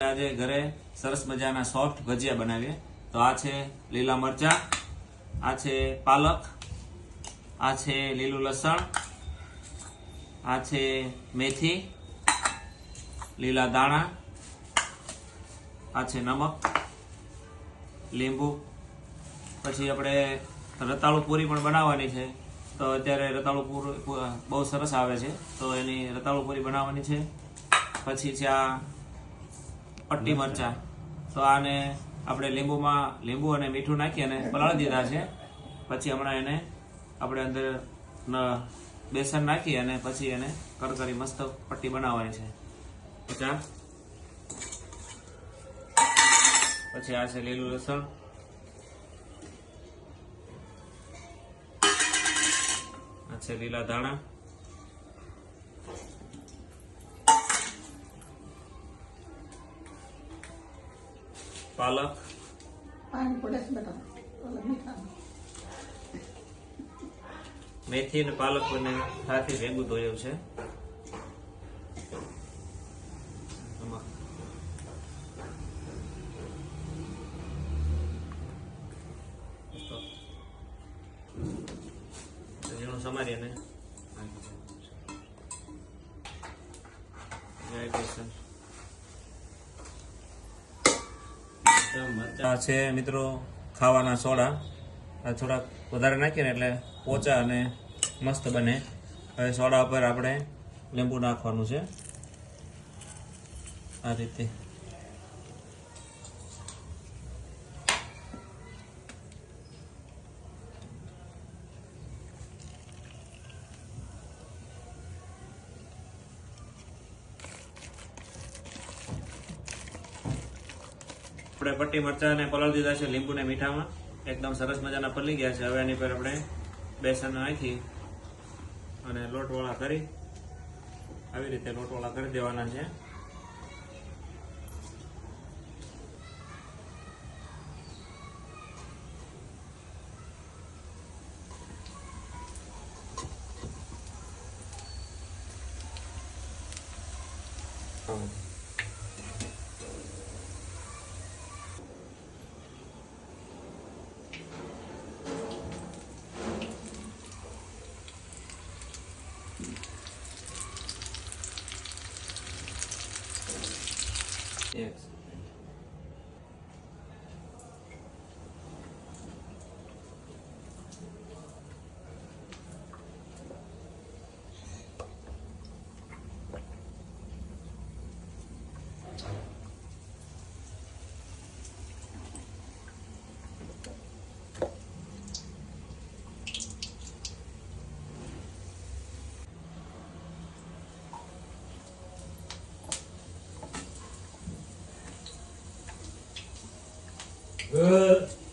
આજે ઘરે સરસ મજાના સોફ્ટ ભજીયા બનાવીએ। તો આ છે લીલા મરચા, આ છે પાલક, આ છે લીલું લસણ, આ છે મેથી, લીલા દાણા, આ છે નમક, લીંબુ। પછી આપણે રતાળુ પૂરી પણ બનાવવાની છે। તો અત્યારે રતાળુ પૂરી બહુ સરસ આવે છે, તો એની રતાળુ પૂરી બનાવવાની છે। પછી છે આ પટ્ટી મરચા, તો આને આપણે લીંબુ અને મીઠું નાખી અને પલાળી દીધા છે। પછી હમણાં એને આપણે અંદર બેસન નાખી અને પછી એને કરકરી મસ્ત પટ્ટી બનાવવાની છે। પછી આ છે લીલું લસણ, આ છે લીલા ધાણા, પાલક, મેથી અને પાલક બંને સાથે ભેગું ધોયું છે। સમારી અને છે મિત્રો ખાવાના સોડા, થોડાક વધારે નાખીએ ને એટલે પોચા અને મસ્ત બને। હવે સોડા ઉપર આપણે લીંબુ નાખવાનું છે આ રીતે। આપણે પટ્ટી મરચાં ને પલાળી દીધા છે લીંબુ ને મીઠામાં, એકદમ સરસ મજાના પલળી ગયા છે। હવે એની પર આપણે બેસન નાખી અને લોટવાળા કરી આવી રીતે લોટવાળા કરી દેવાના છે। Yes. Good.